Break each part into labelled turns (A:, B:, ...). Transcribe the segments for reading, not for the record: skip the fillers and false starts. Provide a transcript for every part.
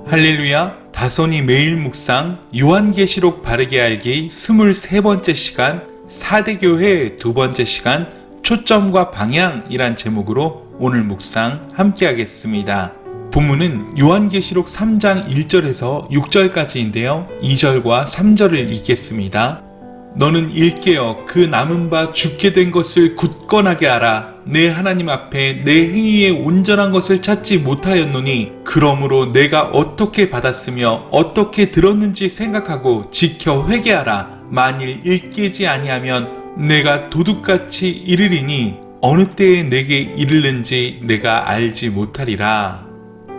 A: 할렐루야, 다손이 매일 묵상 요한계시록 바르게 알기 23번째 시간 4대교회 두 번째 시간 초점과 방향이란 제목으로 오늘 묵상 함께 하겠습니다. 본문은 요한계시록 3장 1절에서 6절까지인데요. 2절과 3절을 읽겠습니다. 너는 일깨어 그 남은 바 죽게 된 것을 굳건하게 알아. 내 하나님 앞에 내 행위의 온전한 것을 찾지 못하였노니 그러므로 내가 어떻게 받았으며 어떻게 들었는지 생각하고 지켜 회개하라. 만일 일깨지 아니하면 내가 도둑같이 이르리니 어느 때에 내게 이르는지 내가 알지 못하리라.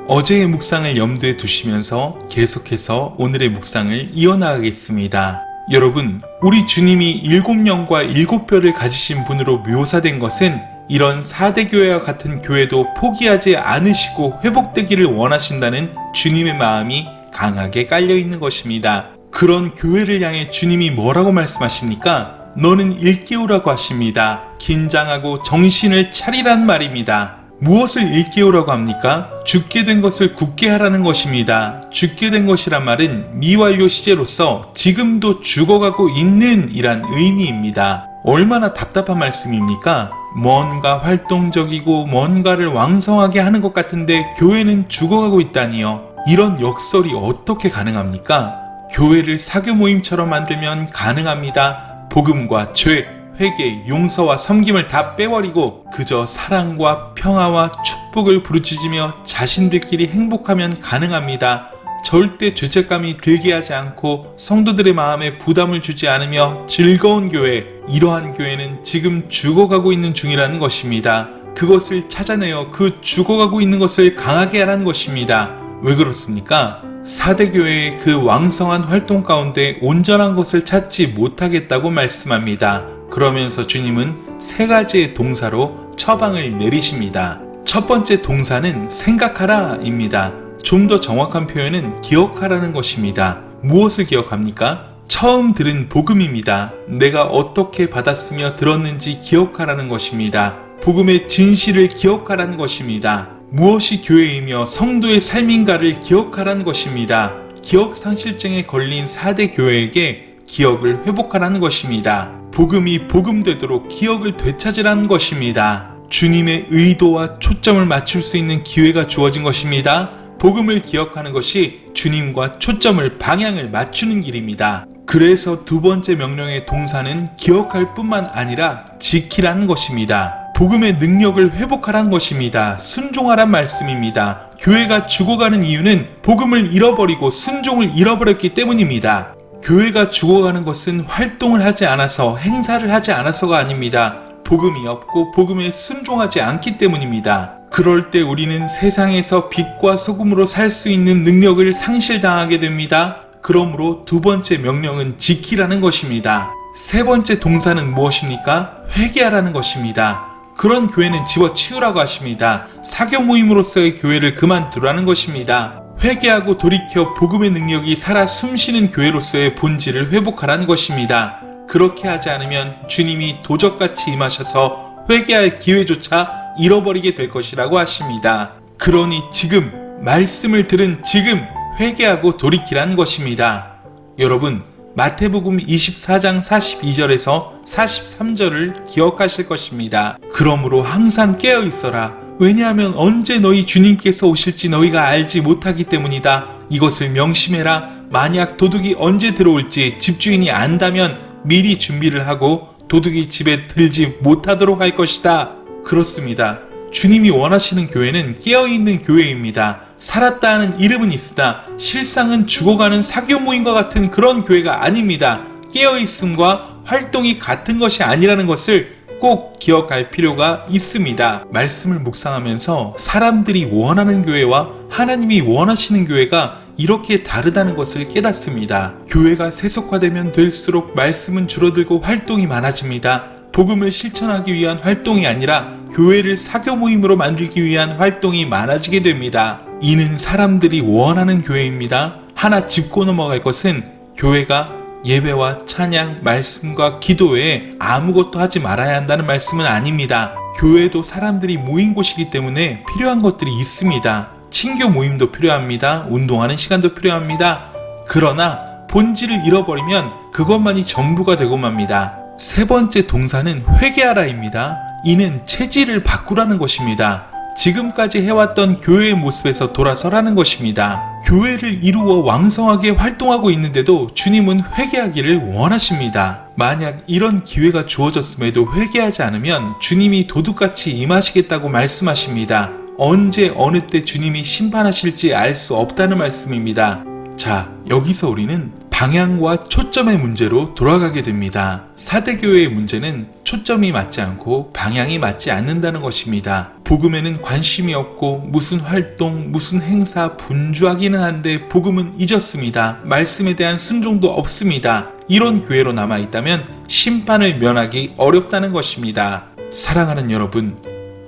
A: 어제의 묵상을 염두에 두시면서 계속해서 오늘의 묵상을 이어나가겠습니다. 여러분, 우리 주님이 7영과 7뼈를 가지신 분으로 묘사된 것은 이런 4대교회와 같은 교회도 포기하지 않으시고 회복되기를 원하신다는 주님의 마음이 강하게 깔려있는 것입니다. 그런 교회를 향해 주님이 뭐라고 말씀하십니까? 너는 일깨우라고 하십니다. 긴장하고 정신을 차리란 말입니다. 무엇을 일깨우라고 합니까? 죽게 된 것을 굳게 하라는 것입니다. 죽게 된 것이란 말은 미완료 시제로서 지금도 죽어가고 있는 이란 의미입니다. 얼마나 답답한 말씀입니까? 뭔가 활동적이고 뭔가를 왕성하게 하는 것 같은데 교회는 죽어가고 있다니요. 이런 역설이 어떻게 가능합니까? 교회를 사교 모임처럼 만들면 가능합니다. 복음과 죄, 회개, 용서와 섬김을 다 빼버리고 그저 사랑과 평화와 축복을 부르짖으며 자신들끼리 행복하면 가능합니다. 절대 죄책감이 들게 하지 않고 성도들의 마음에 부담을 주지 않으며 즐거운 교회, 이러한 교회는 지금 죽어가고 있는 중이라는 것입니다. 그것을 찾아내어 그 죽어가고 있는 것을 강하게 하라는 것입니다. 왜 그렇습니까? 4대교회의 그 왕성한 활동 가운데 온전한 것을 찾지 못하겠다고 말씀합니다. 그러면서 주님은 3가지의 동사로 처방을 내리십니다. 첫 번째 동사는 생각하라 입니다. 좀 더 정확한 표현은 기억하라는 것입니다. 무엇을 기억합니까? 처음 들은 복음입니다. 내가 어떻게 받았으며 들었는지 기억하라는 것입니다. 복음의 진실을 기억하라는 것입니다. 무엇이 교회이며 성도의 삶인가를 기억하라는 것입니다. 기억상실증에 걸린 4대 교회에게 기억을 회복하라는 것입니다. 복음이 복음되도록 기억을 되찾으라는 것입니다. 주님의 의도와 초점을 맞출 수 있는 기회가 주어진 것입니다. 복음을 기억하는 것이 주님과 초점을 방향을 맞추는 길입니다. 그래서 두 번째 명령의 동사는 기억할 뿐만 아니라 지키라는 것입니다. 복음의 능력을 회복하라는 것입니다. 순종하란 말씀입니다. 교회가 죽어가는 이유는 복음을 잃어버리고 순종을 잃어버렸기 때문입니다. 교회가 죽어가는 것은 활동을 하지 않아서 행사를 하지 않아서가 아닙니다. 복음이 없고 복음에 순종하지 않기 때문입니다. 그럴 때 우리는 세상에서 빛과 소금으로 살 수 있는 능력을 상실당하게 됩니다. 그러므로 두 번째 명령은 지키라는 것입니다. 세 번째 동사는 무엇입니까? 회개하라는 것입니다. 그런 교회는 집어치우라고 하십니다. 사교 모임으로서의 교회를 그만두라는 것입니다. 회개하고 돌이켜 복음의 능력이 살아 숨쉬는 교회로서의 본질을 회복하라는 것입니다. 그렇게 하지 않으면 주님이 도적같이 임하셔서 회개할 기회조차 잃어버리게 될 것이라고 하십니다. 그러니 지금 말씀을 들은 지금 회개하고 돌이키라는 것입니다. 여러분, 마태복음 24장 42절에서 43절을 기억하실 것입니다. 그러므로 항상 깨어 있어라. 왜냐하면 언제 너희 주님께서 오실지 너희가 알지 못하기 때문이다. 이것을 명심해라. 만약 도둑이 언제 들어올지 집주인이 안다면 미리 준비를 하고 도둑이 집에 들지 못하도록 할 것이다. 그렇습니다. 주님이 원하시는 교회는 깨어있는 교회입니다. 살았다 하는 이름은 있으나 실상은 죽어가는 사교 모임과 같은 그런 교회가 아닙니다. 깨어있음과 활동이 같은 것이 아니라는 것을 꼭 기억할 필요가 있습니다. 말씀을 묵상하면서 사람들이 원하는 교회와 하나님이 원하시는 교회가 이렇게 다르다는 것을 깨닫습니다. 교회가 세속화되면 될수록 말씀은 줄어들고 활동이 많아집니다. 복음을 실천하기 위한 활동이 아니라 교회를 사교 모임으로 만들기 위한 활동이 많아지게 됩니다. 이는 사람들이 원하는 교회입니다. 하나 짚고 넘어갈 것은 교회가 예배와 찬양, 말씀과 기도 외에 아무것도 하지 말아야 한다는 말씀은 아닙니다. 교회도 사람들이 모인 곳이기 때문에 필요한 것들이 있습니다. 친교 모임도 필요합니다. 운동하는 시간도 필요합니다. 그러나 본질을 잃어버리면 그것만이 전부가 되고 맙니다. 세 번째 동사는 회개하라입니다. 이는 체질을 바꾸라는 것입니다. 지금까지 해왔던 교회의 모습에서 돌아서라는 것입니다. 교회를 이루어 왕성하게 활동하고 있는데도 주님은 회개하기를 원하십니다. 만약 이런 기회가 주어졌음에도 회개하지 않으면 주님이 도둑같이 임하시겠다고 말씀하십니다. 언제 어느 때 주님이 심판하실지 알 수 없다는 말씀입니다. 자, 여기서 우리는 방향과 초점의 문제로 돌아가게 됩니다. 사대교회의 문제는 초점이 맞지 않고 방향이 맞지 않는다는 것입니다. 복음에는 관심이 없고 무슨 활동, 무슨 행사 분주하기는 한데 복음은 잊었습니다. 말씀에 대한 순종도 없습니다. 이런 교회로 남아있다면 심판을 면하기 어렵다는 것입니다. 사랑하는 여러분,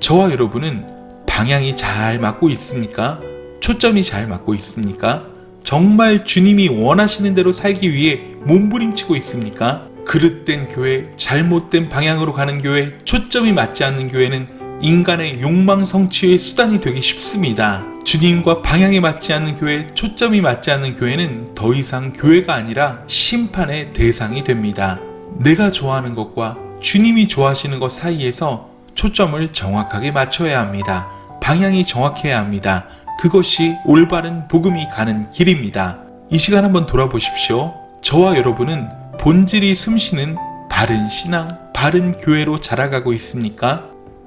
A: 저와 여러분은 방향이 잘 맞고 있습니까? 초점이 잘 맞고 있습니까? 정말 주님이 원하시는 대로 살기 위해 몸부림치고 있습니까? 그릇된 교회, 잘못된 방향으로 가는 교회, 초점이 맞지 않는 교회는 인간의 욕망 성취의 수단이 되기 쉽습니다. 주님과 방향이 맞지 않는 교회, 초점이 맞지 않는 교회는 더 이상 교회가 아니라 심판의 대상이 됩니다. 내가 좋아하는 것과 주님이 좋아하시는 것 사이에서 초점을 정확하게 맞춰야 합니다. 방향이 정확해야 합니다. 그것이 올바른 복음이 가는 길입니다. 이 시간 한번 돌아보십시오. 저와 여러분은 본질이 숨쉬는 바른 신앙, 바른 교회로 자라가고 있습니까?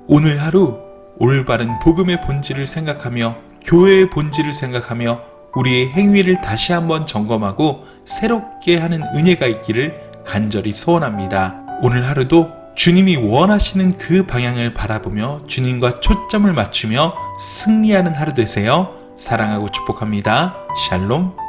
A: 오늘 하루 올바른 복음의 본질을 생각하며 교회의 본질을 생각하며 우리의 행위를 다시 한번 점검하고 새롭게 하는 은혜가 있기를 간절히 소원합니다. 오늘 하루도 주님이 원하시는 그 방향을 바라보며 주님과 초점을 맞추며 승리하는 하루 되세요. 사랑하고 축복합니다. 샬롬.